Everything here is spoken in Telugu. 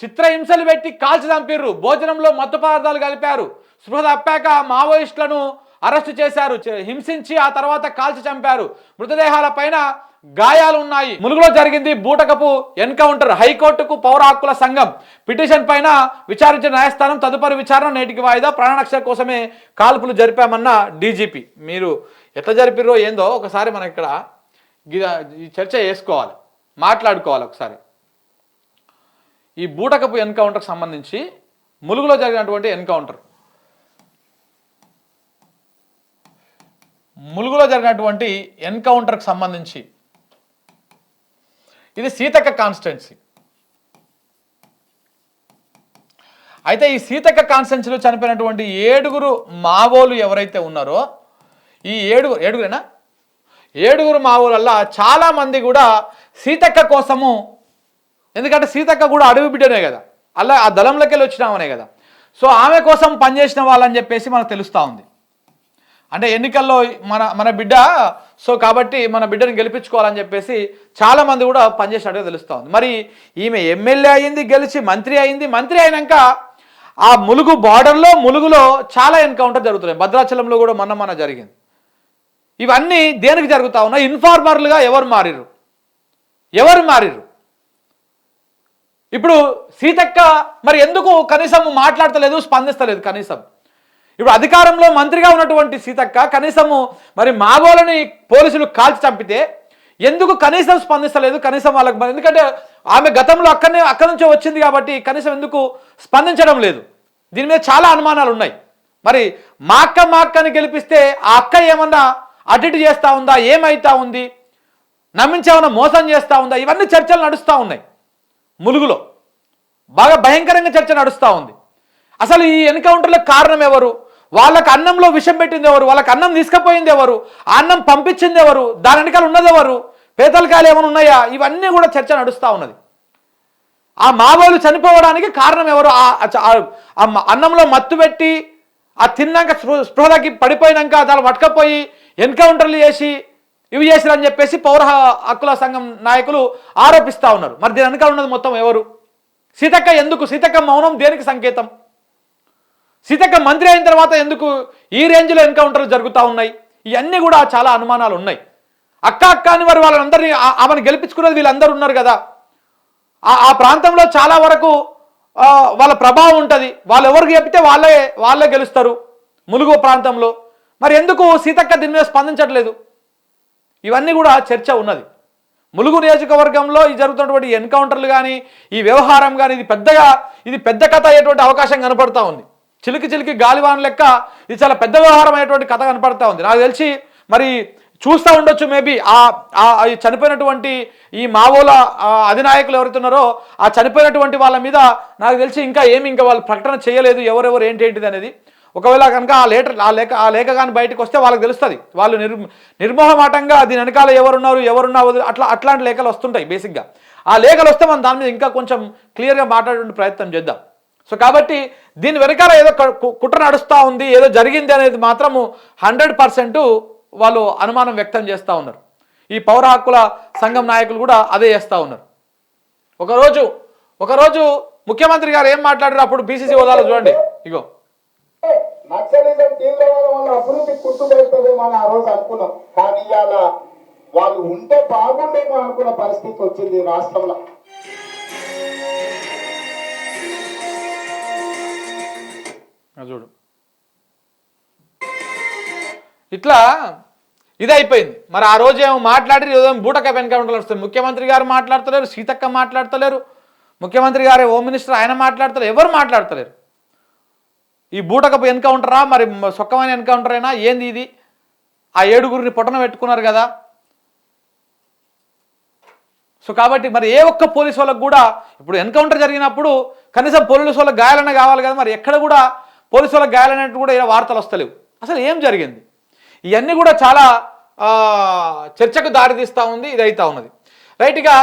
చిత్రహింసలు పెట్టి కాల్చి చంపిర్రు, భోజనంలో మత్తు పదార్థాలు కలిపారు, స్పృహ తప్పాక మావోయిస్టులను అరెస్టు చేశారు, హింసించి ఆ తర్వాత కాల్చి చంపారు, మృతదేహాల పైన గాయాలు ఉన్నాయి. ములుగులో జరిగింది బూటకపు ఎన్కౌంటర్. హైకోర్టుకు పౌర హక్కుల సంఘం పిటిషన్ పైన విచారించిన న్యాయస్థానం తదుపరి విచారణ నేటికి వాయిదా. ప్రాణరక్షణ కోసమే కాల్పులు జరిపామన్న డీజీపీ. మీరు ఎట్లా జరిపిర్రో ఏందో ఒకసారి మనం ఇక్కడ ఈ చర్చ చేసుకోవాలి, మాట్లాడుకోవాలి ఒకసారి. ఈ బూటకపు ఎన్కౌంటర్కి సంబంధించి ములుగులో జరిగినటువంటి ఎన్కౌంటర్, ములుగులో జరిగినటువంటి ఎన్కౌంటర్కి సంబంధించి ఇది సీతక్క కాన్స్టిట్యున్సీ. అయితే ఈ సీతక్క కాన్స్టిట్యున్సీలో చనిపోయినటువంటి 7 మావోలు ఎవరైతే ఉన్నారో, ఈ ఏడుగురేనా 7 మావోలల్లా చాలామంది కూడా సీతక్క కోసము, ఎందుకంటే సీతక్క కూడా అడవి బిడ్డనే కదా, అలా ఆ దళంలోకి వెళ్ళి వచ్చినామనే కదా, సో ఆమె కోసం పనిచేసిన వాళ్ళని చెప్పేసి మనకు తెలుస్తూ ఉంది. అంటే ఎన్నికల్లో మన బిడ్డ, సో కాబట్టి మన బిడ్డను గెలిపించుకోవాలని చెప్పేసి చాలామంది కూడా పనిచేసినట్టుగా తెలుస్తూ ఉంది. మరి ఈమె ఎమ్మెల్యే అయింది, గెలిచి మంత్రి అయింది. మంత్రి అయినాక ఆ ములుగు బార్డర్లో, ములుగులో చాలా ఎన్కౌంటర్ జరుగుతున్నాయి. భద్రాచలంలో కూడా మొన్న జరిగింది. ఇవన్నీ దేనికి జరుగుతూ ఉన్నాయి? ఇన్ఫార్మర్లుగా ఎవరు మారిర్రు? ఇప్పుడు సీతక్క మరి ఎందుకు కనీసం మాట్లాడతలేదు, స్పందిస్తలేదు? కనీసం ఇప్పుడు అధికారంలో మంత్రిగా ఉన్నటువంటి సీతక్క కనీసము మరి మావోలని పోలీసులు కాల్చి చంపితే ఎందుకు కనీసం స్పందిస్తలేదు? కనీసం వాళ్ళకి, ఎందుకంటే ఆమె గతంలో అక్కడి నుంచే వచ్చింది కాబట్టి కనీసం ఎందుకు స్పందించడం లేదు? దీని మీద చాలా అనుమానాలు ఉన్నాయి. మరి మా అక్కని గెలిపిస్తే ఆ అక్క ఏమన్నా అటు చేస్తూ ఉందా, ఏమైతా ఉంది, నమ్మించేమన్నా మోసం చేస్తూ ఉందా? ఇవన్నీ చర్చలు నడుస్తూ ఉన్నాయి. ములుగులో బాగా భయంకరంగా చర్చ నడుస్తూ ఉంది. అసలు ఈ ఎన్కౌంటర్లకు కారణం ఎవరు? వాళ్ళకి అన్నంలో విషం పెట్టింది ఎవరు? వాళ్ళకి అన్నం తీసుకుపోయింది ఎవరు? ఆ అన్నం పంపించింది ఎవరు? దాని వెనకాల ఉన్నది ఎవరు? పేదలకాయలు ఏమైనా ఉన్నాయా? ఇవన్నీ కూడా చర్చ నడుస్తూ ఉన్నది. ఆ మావోలు చనిపోవడానికి కారణం ఎవరు? అన్నంలో మత్తు పెట్టి ఆ తిన్నాక స్పృహలకి పడిపోయినాక దాన్ని పట్టుకపోయి ఎన్కౌంటర్లు చేసి ఇవి చేసిరని చెప్పేసి పౌర హక్కుల సంఘం నాయకులు ఆరోపిస్తూ ఉన్నారు. మరి దీని వెనకాల ఉన్నది మొత్తం ఎవరు? సీతక్క ఎందుకు? సీతక్క మౌనం దేనికి సంకేతం? సీతక్క మంత్రి అయిన తర్వాత ఎందుకు ఈ రేంజ్లో ఎన్కౌంటర్లు జరుగుతూ ఉన్నాయి? ఇవన్నీ కూడా చాలా అనుమానాలు ఉన్నాయి. అక్క అని వారు వాళ్ళందరినీ ఆమెను గెలిపించుకునేది వీళ్ళందరూ ఉన్నారు కదా, ఆ ప్రాంతంలో చాలా వరకు వాళ్ళ ప్రభావం ఉంటుంది. వాళ్ళు ఎవరికి చెప్తే వాళ్ళే గెలుస్తారు ములుగు ప్రాంతంలో. మరి ఎందుకు సీతక్క దీని మీద స్పందించట్లేదు? ఇవన్నీ కూడా చర్చ ఉన్నది. ములుగు నియోజకవర్గంలో ఈ జరుగుతున్నటువంటి ఎన్కౌంటర్లు కానీ, ఈ వ్యవహారం కానీ ఇది పెద్ద కథ అయ్యేటువంటి అవకాశం కనపడతా ఉంది. చిలికి గాలివాన్ లెక్క ఇది చాలా పెద్ద వ్యవహారం అయ్యేటువంటి కథ కనపడతా ఉంది. నాకు తెలిసి మరి చూస్తూ ఉండొచ్చు, మేబీ చనిపోయినటువంటి ఈ మావోల అధినాయకులు ఎవరైతున్నారో ఆ చనిపోయినటువంటి వాళ్ళ మీద నాకు తెలిసి ఇంకా వాళ్ళు ప్రకటన చేయలేదు ఎవరెవరు ఏంటిది అనేది. ఒకవేళ కనుక ఆ లేఖ కానీ బయటకు వస్తే వాళ్ళకి తెలుస్తుంది. వాళ్ళు నిర్మోహమాటంగా దీని వెనకాల ఎవరున్నారు అట్లాంటి లేఖలు వస్తుంటాయి బేసిక్గా. ఆ లేఖలు వస్తే మనం దాని మీద ఇంకా కొంచెం క్లియర్గా మాట్లాడే ప్రయత్నం చేద్దాం. సో కాబట్టి దీని వెనకాల ఏదో కుట్ర నడుస్తూ ఉంది, ఏదో జరిగింది అనేది మాత్రము 100% వాళ్ళు అనుమానం వ్యక్తం చేస్తూ ఉన్నారు. ఈ పౌర హక్కుల సంఘం నాయకులు కూడా అదే చేస్తూ ఉన్నారు. ఒకరోజు ముఖ్యమంత్రి గారు ఏం మాట్లాడారు అప్పుడు బీసీసీ హోదాలో చూడండి. ఇగో నక్సలిజం తీవ్రవాదం వల్ల అభివృద్ధి కుట్టుబెడుతుందేమో అని ఆ రోజు అనుకున్నాం. కానీ ఇవాళ వాళ్ళు ఉంటే బాగుండేమో అనుకున్న పరిస్థితి వచ్చింది రాష్ట్రంలో. చూడు ఇట్లా ఇది అయిపోయింది. మరి ఆ రోజు ఏమో మాట్లాడి బూటక ఎన్కౌంటర్లు వస్తుంది. ముఖ్యమంత్రి గారు మాట్లాడతలేరు, సీతక్క మాట్లాడతలేరు, ముఖ్యమంత్రి గారే హోమ్ మినిస్టర్ ఆయన మాట్లాడతలేరు, ఎవరు మాట్లాడతలేరు. ఈ బూటకపు ఎన్కౌంటరా, మరి సొక్కమైన ఎన్కౌంటర్ అయినా ఏంది ఇది? ఆ 7 పొట్టన పెట్టుకున్నారు కదా. సో కాబట్టి మరి ఏ ఒక్క పోలీసు వాళ్ళకు కూడా ఇప్పుడు ఎన్కౌంటర్ జరిగినప్పుడు కనీసం పోలీసు వాళ్ళకి గాయాలన్నా కావాలి కదా. మరి ఎక్కడ కూడా పోలీసు వాళ్ళకి గాయాలన్నట్టు కూడా ఇలా వార్తలు వస్తలేవు. అసలు ఏం జరిగింది? ఇవన్నీ కూడా చాలా చర్చకు దారితీస్తూ ఉంది. ఇది అవుతా ఉన్నది. రైట్గా